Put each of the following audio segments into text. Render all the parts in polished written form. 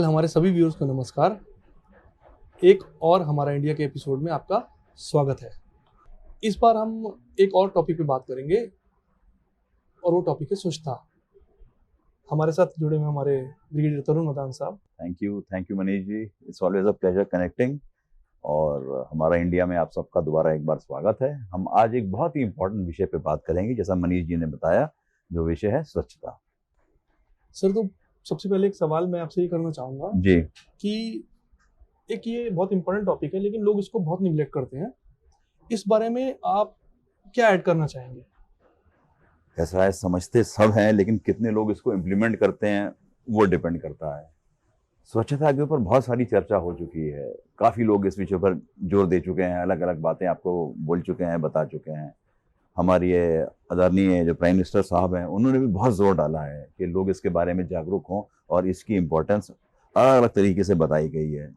हमारे सभी व्यूअर्स को नमस्कार। एक और हमारा इंडिया के एपिसोड में आपका स्वागत है। इस बार हम एक और टॉपिक पे बात करेंगे और वो टॉपिक है स्वच्छता। हमारे साथ जुड़े हुए हमारे brigadier Tarun Madan sahab. Thank you Manish ji. It's always a pleasure connecting और हमारा इंडिया में आप सबका दोबारा एक बार स्वागत है। हम आज एक बहुत ही इम्पोर्टेंट विषय पे बात करेंगे, जैसा मनीष जी ने बताया, जो विषय है स्वच्छता। सर, तो सबसे पहले एक सवाल मैं आपसे ये करना चाहूँगा जी कि एक ये बहुत इंपॉर्टेंट टॉपिक है लेकिन लोग इसको बहुत निगलेक्ट करते हैं। इस बारे में आप क्या ऐड करना चाहेंगे? ऐसा है, समझते सब हैं लेकिन कितने लोग इसको इम्प्लीमेंट करते हैं वो डिपेंड करता है। स्वच्छता के ऊपर बहुत सारी चर्चा हो चुकी है, काफ़ी लोग इस विषय पर जोर दे चुके हैं, अलग अलग बातें आपको बोल चुके हैं, बता चुके हैं। हमारी ये आदरणीय जो प्राइम मिनिस्टर साहब हैं, उन्होंने भी बहुत जोर डाला है कि लोग इसके बारे में जागरूक हों और इसकी इम्पोर्टेंस अलग अलग तरीके से बताई गई है।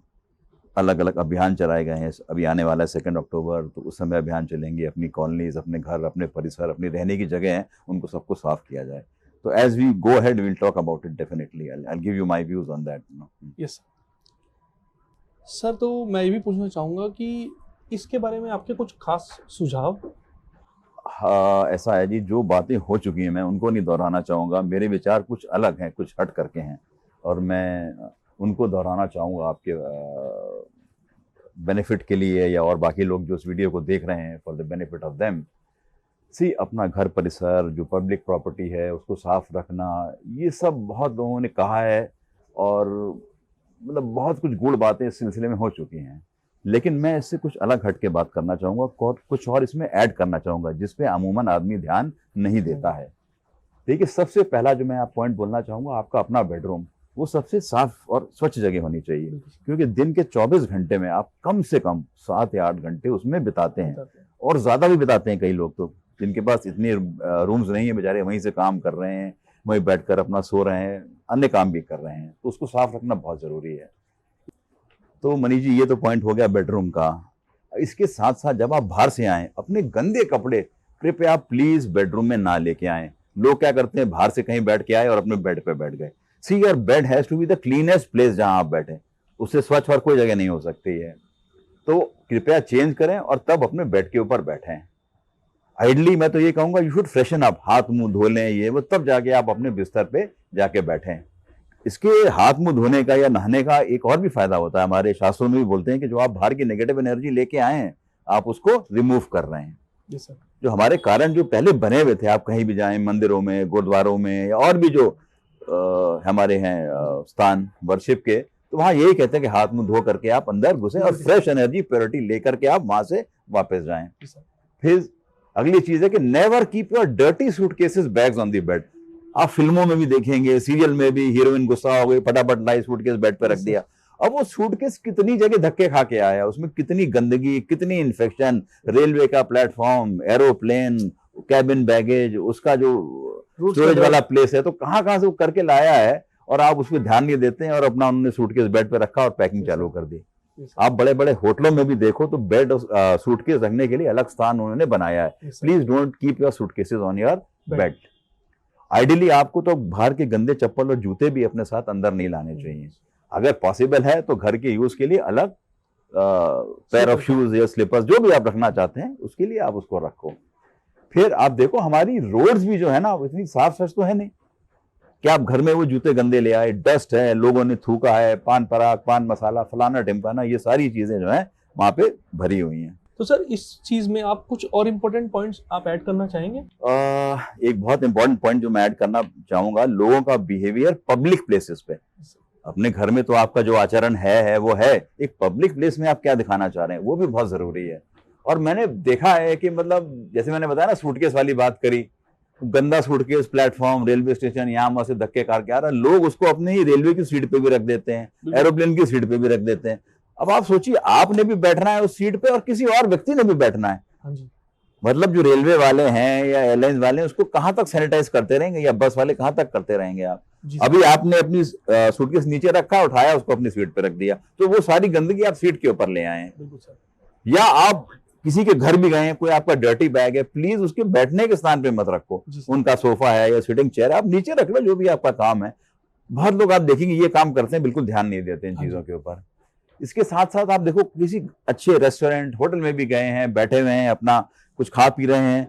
अलग अलग अभियान चलाए गए हैं। अभी आने वाला है 2 अक्टूबर, तो उस समय अभियान चलेंगे। अपनी कॉलोनीज, अपने घर, अपने परिसर, अपनी रहने की जगह हैं, उनको सबको साफ किया जाए। तो as we go ahead we will talk about it definitely. I will give you my views on that. Yes sir, तो मैं ये भी पूछना चाहूँगा कि इसके बारे में आपके कुछ खास सुझाव? हाँ, ऐसा है जी, जो बातें हो चुकी हैं मैं उनको नहीं दोहराना चाहूँगा। मेरे विचार कुछ अलग हैं, कुछ हट करके हैं, और मैं उनको दोहराना चाहूँगा आपके बेनिफिट के लिए, या और बाकी लोग जो इस वीडियो को देख रहे हैं, for the benefit of them. See, अपना घर परिसर जो पब्लिक प्रॉपर्टी है उसको साफ रखना, ये सब बहुत लोगों ने कहा है और मतलब बहुत कुछ गूढ़ बातें इस सिलसिले में हो चुकी हैं। लेकिन मैं इससे कुछ अलग हट के बात करना चाहूँगा, कुछ और इसमें ऐड करना चाहूँगा जिसपे अमूमन आदमी ध्यान नहीं देता है। देखिए, सबसे पहला जो मैं आप पॉइंट बोलना चाहूँगा, आपका अपना बेडरूम वो सबसे साफ और स्वच्छ जगह होनी चाहिए, क्योंकि दिन के 24 घंटे में आप कम से कम 7 या 8 घंटे उसमें बिताते हैं, और ज़्यादा भी बिताते हैं। कई लोग तो जिनके पास इतने रूम्स नहीं है, बेचारे वहीं से काम कर रहे हैं, वहीं बैठकर अपना सो रहे हैं, अन्य काम भी कर रहे हैं, तो उसको साफ रखना बहुत ज़रूरी है। तो मनीष जी, ये तो पॉइंट हो गया बेडरूम का। इसके साथ साथ जब आप बाहर से आएँ, अपने गंदे कपड़े कृपया प्लीज़ बेडरूम में ना लेके आएँ। लोग क्या करते हैं, बाहर से कहीं बैठ के आए और अपने बेड पे बैठ गए। See, your bed has to be the cleanest place जहाँ आप बैठे, उससे स्वच्छ और कोई जगह नहीं हो सकती है। तो कृपया चेंज करें और तब अपने बेड के ऊपर बैठें। आइडली मैं तो ये कहूँगा, यू शुड फ्रेशन अप, हाथ मुंह धो लें, ये वो, तब जाके आप अपने बिस्तर पे जाके बैठें। इसके हाथ मुंह धोने का या नहाने का एक और भी फायदा होता है। हमारे शास्त्रों में भी बोलते हैं कि जो आप बाहर की नेगेटिव एनर्जी लेके आए हैं, आप उसको रिमूव कर रहे हैं। yes, जो हमारे कारण जो पहले बने हुए थे, आप कहीं भी जाएं, मंदिरों में, गुरुद्वारों में, या और भी जो हमारे हैं स्थान वर्शिप के, तो वहाँ यही कहते हैं कि हाथ मुंह धो करके आप अंदर घुसें और फ्रेश एनर्जी, प्योरिटी लेकर के आप वहां से वापस जाएं। फिर अगली चीज है कि never keep your dirty suitcases bags on the bed. आप फिल्मों में भी देखेंगे, सीरियल में भी, हीरोइन गुस्सा हो गई, फटाफट लाई सूटकेस बेड पे रख दिया। अब वो सूटकेस कितनी जगह धक्के खा के आया, उसमें कितनी गंदगी, कितनी इन्फेक्शन, रेलवे का प्लेटफॉर्म, एरोप्लेन, कैबिन बैगेज, उसका जो स्टोरेज वाला प्लेस है, तो कहाँ कहाँ से वो करके लाया है, और आप उस पर ध्यान नहीं देते हैं, और अपना उन्होंने सूटकेस बेड पे रखा और पैकिंग चालू कर दी। आप बड़े बड़े होटलों में भी देखो तो बेड सूटकेस रखने के लिए अलग स्थान उन्होंने बनाया है। Please don't keep your suitcases on your bed. Ideally आपको तो बाहर के गंदे चप्पल और जूते भी अपने साथ अंदर नहीं लाने चाहिए। अगर पॉसिबल है तो घर के यूज के लिए अलग पेयर ऑफ शूज या स्लीपर्स, जो भी आप रखना चाहते हैं उसके लिए आप उसको रखो। फिर आप देखो, हमारी रोड्स भी जो है ना, इतनी साफ सच तो है नहीं कि आप घर में वो जूते गंदे ले आए, डस्ट है, लोगों ने थूका है, पान पराग, पान मसाला, फलाना ढिमकाना, ये सारी चीजें जो है वहां पे भरी हुई हैं। तो सर, इस चीज में आप कुछ और इम्पोर्टेंट पॉइंट्स आप ऐड करना चाहेंगे? एक बहुत इंपॉर्टेंट पॉइंट जो मैं ऐड करना चाहूंगा, लोगों का बिहेवियर पब्लिक प्लेसेस पे। अपने घर में तो आपका जो आचरण है वो है, एक पब्लिक प्लेस में आप क्या दिखाना चाह रहे हैं वो भी बहुत जरूरी है। और मैंने देखा है कि मतलब जैसे मैंने बताया ना, सूटकेस वाली बात करी, गंदा सूटकेस प्लेटफॉर्म, रेलवे स्टेशन, यहाँ वहां से धक्के कार के आ रहा है, लोग उसको अपने ही रेलवे की सीट पे भी रख देते हैं, एरोप्लेन की सीट पे भी रख देते हैं। अब आप सोचिए, आपने भी बैठना है उस सीट पे और किसी और व्यक्ति ने भी बैठना है। मतलब जो रेलवे वाले हैं या एयरलाइंस वाले हैं, उसको कहाँ तक सैनिटाइज करते रहेंगे, या बस वाले कहाँ तक करते रहेंगे आप? अभी आपने अपनी सूटकेस नीचे रखा, उठाया, उसको अपनी सीट पे रख दिया, तो वो सारी गंदगी आप सीट के ऊपर ले आए। या आप किसी के घर भी गए, कोई आपका डर्टी बैग है, प्लीज उसके बैठने के स्थान पे मत रखो। उनका सोफा है या सिटिंग चेयर है, आप नीचे रख लो, जो भी आपका काम है। बहुत लोग आप देखेंगे ये काम करते हैं, बिल्कुल ध्यान नहीं देते इन हाँ चीजों के ऊपर। इसके साथ साथ आप देखो किसी अच्छे रेस्टोरेंट होटल में भी गए हैं, बैठे हुए हैं, अपना कुछ खा पी रहे हैं,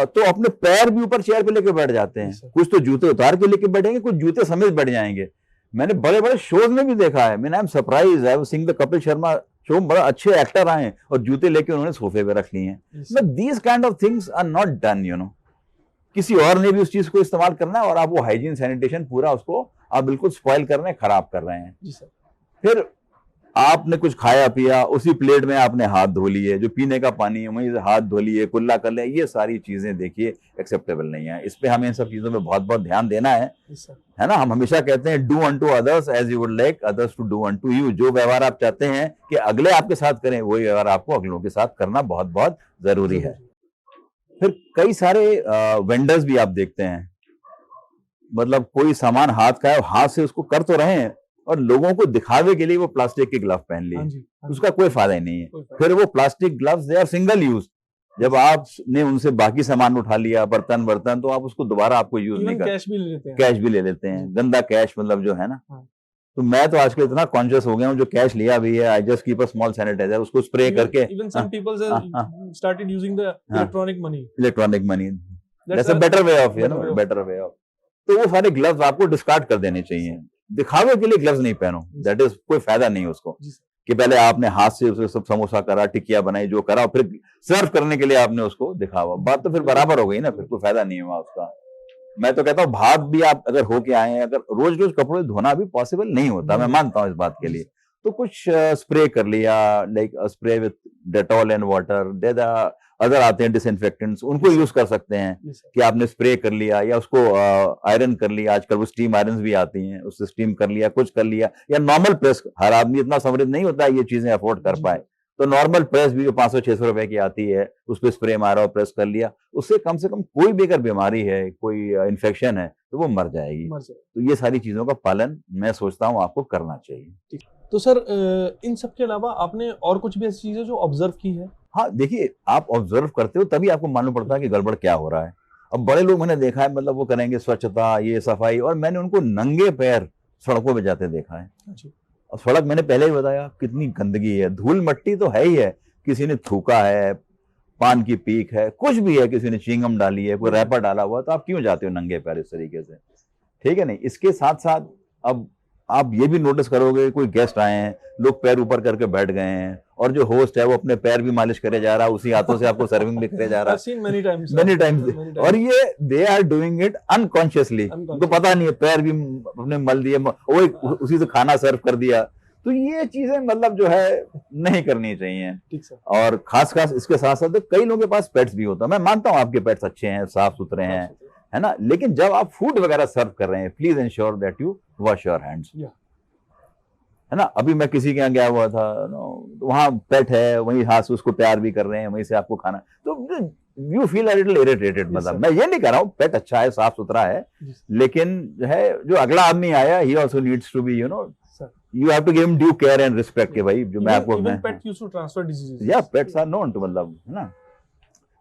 तो अपने पैर भी ऊपर चेयर पे लेके बैठ जाते हैं। कुछ तो जूते उतार के लेके बैठेंगे, कुछ जूते समेत बैठ जाएंगे। मैंने बड़े बड़े शोज में भी देखा है। I am surprise, I was seeing the Kapil Sharma show, बड़ा अच्छे एक्टर आए और जूते लेके उन्होंने सोफे पे रख लिए हैं। But these kind of things are not done, you know. किसी और ने भी उस चीज को इस्तेमाल करना है और आप वो हाइजीन सैनिटेशन पूरा उसको आप बिल्कुल स्पॉइल कर रहे हैं, खराब कर रहे हैं। फिर आपने कुछ खाया पिया, उसी प्लेट में आपने हाथ धो लिए, जो पीने का पानी है वहीं से हाथ धो लिए, कुल्ला कर लिया, ये सारी चीजें देखिए एक्सेप्टेबल नहीं है। इस पे हमें इन सब चीजों में बहुत बहुत ध्यान देना है ना। हम हमेशा कहते हैं do unto others as you would like others to do unto you. जो व्यवहार आप चाहते हैं कि अगले आपके साथ करें, वही व्यवहार आपको अगलों के साथ करना बहुत बहुत जरूरी है। फिर कई सारे वेंडर्स भी आप देखते हैं, मतलब कोई सामान हाथ का है, हाथ से उसको कर तो रहे हैं और लोगों को दिखावे के लिए वो प्लास्टिक के ग्लव पहन लिए, उसका कोई फायदा ही नहीं है। फिर वो plastic gloves they are single use. जब आपने उनसे बाकी सामान उठा लिया, बर्तन तो आप उसको दोबारा आपको यूज नहीं कर, कैश भी ले लेते हैं, गंदा कैश, मतलब जो है ना। तो मैं तो आजकल इतना कॉन्शियस हो गया हूँ, जो कैश लिया भी है, I just keep a small sanitiser, उसको स्प्रे करके। Even some people started using the electronic money. Electronic money. That's a better way of, you know, better way of. तो वो सारे ग्लव्स आपको डिस्कार्ड कर देने चाहिए। दिखावे के लिए ग्लव्स नहीं पहनो, दैट इज कोई फायदा नहीं उसको। कि पहले आपने हाथ से उसे सब समोसा करा, टिकिया बनाई, जो करा, फिर सर्व करने के लिए आपने उसको दिखावा, बात तो फिर बराबर हो गई ना, फिर कोई फायदा नहीं हुआ उसका। मैं तो कहता हूँ भाग भी आप अगर होके आए हैं, अगर रोज रोज कपड़े धोना भी पॉसिबल नहीं होता, मैं मानता हूँ इस बात के लिए, तो कुछ स्प्रे कर लिया, like spray with Dettol and water, they the other आते हैं डिसइंफेक्टेंट्स, उनको यूज कर सकते हैं। कि आपने स्प्रे कर लिया या उसको आयरन कर लिया, आजकल वो स्टीम आयरन भी आती हैं, उससे स्टीम कर लिया, कुछ कर लिया, या नॉर्मल प्रेस, हर आदमी इतना समृद्ध नहीं होता है ये चीजें अफोर्ड कर पाए, तो नॉर्मल प्रेस भी जो 500-600 रुपए की आती है, उस पर स्प्रे मारा और प्रेस कर लिया, उससे कम से कम कोई भी अगर बीमारी है, कोई इन्फेक्शन है, तो वो मर जाएगी। तो ये सारी चीजों का पालन मैं सोचता हूँ आपको करना चाहिए। तो सर इन सब के अलावा आपने और कुछ भी ऐसी चीजें जो ऑब्जर्व की है? हाँ देखिए, आप ऑब्जर्व करते हो तभी आपको मालूम पड़ता है कि गड़बड़ क्या हो रहा है। अब बड़े लोग मैंने देखा है, मतलब वो करेंगे स्वच्छता, ये सफाई, और मैंने उनको नंगे पैर सड़कों पे जाते देखा है। और सड़क मैंने पहले ही बताया कितनी गंदगी है, धूल मट्टी तो है ही है, किसी ने थूका है, पान की पीक है, कुछ भी है, किसी ने च्युइंगम डाली है, कोई रैपर डाला हुआ, तो आप क्यों जाते हो नंगे पैर इस तरीके से? ठीक है नहीं। इसके साथ साथ अब आप ये भी नोटिस करोगे, कोई गेस्ट आए हैं, लोग पैर ऊपर करके बैठ गए हैं, और जो होस्ट है वो अपने पैर भी मालिश करे जा रहा है, उसी हाथों से आपको सर्विंग भी करे जा रहा है many times। और ये they are doing it unconsciously, उनको पता नहीं है, पैर भी अपने मल दिए, वो उसी से खाना सर्व कर दिया। तो ये चीजें मतलब जो है नहीं करनी चाहिए। और खास इसके साथ साथ कई लोगों के पास पेट्स भी होता है। मैं मानता हूँ आपके पेट्स अच्छे हैं, साफ सुथरे हैं, है ना, लेकिन जब आप फूड वगैरह सर्व कर रहे हैं, please ensure that you wash your hands, है ना। अभी मैं किसी के यहाँ गया हुआ था, वहां पेट है, वहीं हाथ से उसको प्यार भी कर रहे हैं, वहीं से आपको खाना, तो you feel a little irritated. मतलब मैं ये नहीं कह रहा हूँ, पेट अच्छा है, साफ सुथरा है, लेकिन जो है, जो अगला आदमी आया, he also needs to be, you know, you have to give him due care and respect के भाई, जो मैं आपको pet used to transfer diseases. Yeah, pets are known to, मतलब, है ना।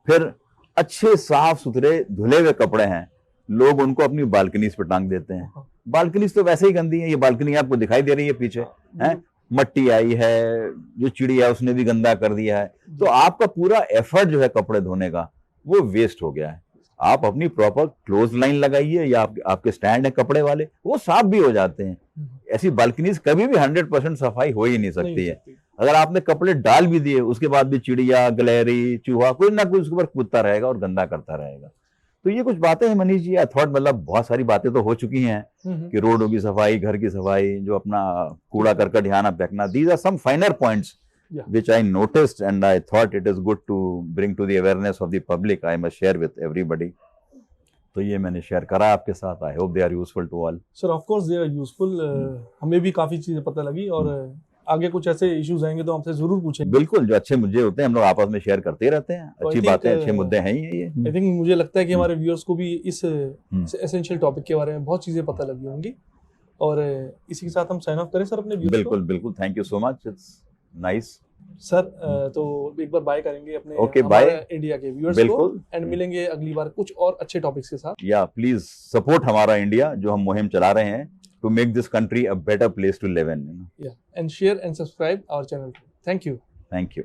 फिर अच्छे साफ सुथरे धुले हुए कपड़े हैं, लोग उनको अपनी बालकनीज पे टांग देते हैं। बालकनीज तो वैसे ही गंदी है, ये बालकनी आपको दिखाई दे रही है पीछे, है, मट्टी आई है, जो चिड़िया उसने भी गंदा कर दिया है, तो आपका पूरा एफर्ट जो है कपड़े धोने का, वो वेस्ट हो गया है। आप अपनी प्रॉपर क्लोज लाइन लगाइए, या आपके स्टैंड है कपड़े वाले, वो साफ भी हो जाते हैं। ऐसी बालकनीज कभी भी 100% सफाई हो ही नहीं सकती है। अगर आपने कपड़े डाल भी दिए, उसके बाद भी चिड़िया, गिलहरी, चूहा, कोई ना कोई उसके ऊपर कूदता रहेगा और गंदा करता रहेगा। तो ये कुछ बातें हैं मनीष जी, आई थॉट, मतलब बहुत सारी बातें तो हो चुकी हैं कि रोडों की सफाई, घर की सफाई, जो अपना कूड़ा करकट यहाँ ना फेंकना, these are some finer points which I noticed, and I thought it is good to bring to the awareness of the public. I must share with everybody. तो ये मैंने शेयर करा आपके साथ। I hope they are useful to all. Sir of course they are useful, हमें भी काफी चीजें पता लगी, और आगे कुछ ऐसे इश्यूज आएंगे तो हमसे जरूर पूछेंगे। बिल्कुल, जो अच्छे मुद्दे होते हैं हम लोग आपस में शेयर करते रहते हैं, अच्छी बातें, अच्छे मुद्दे हैं ये। आई थिंक मुझे लगता है कि हमारे व्यूअर्स को भी इस एसेंशियल टॉपिक के बारे में बहुत चीजें पता लगी होंगी, और इसी के साथ हम साइन ऑफ करें सर अपने व्यूअर्स को। बिल्कुल बिल्कुल, thank you so much, it's nice sir. तो एक बार बाय करेंगे अपने इंडिया के व्यूअर्स को, एंड मिलेंगे अगली बार कुछ और अच्छे टॉपिक्स के साथ। या प्लीज सपोर्ट हमारा इंडिया, जो हम मुहिम चला रहे हैं, to make this country a better place to live in. Yeah, and share and subscribe our channel too. Thank you. Thank you.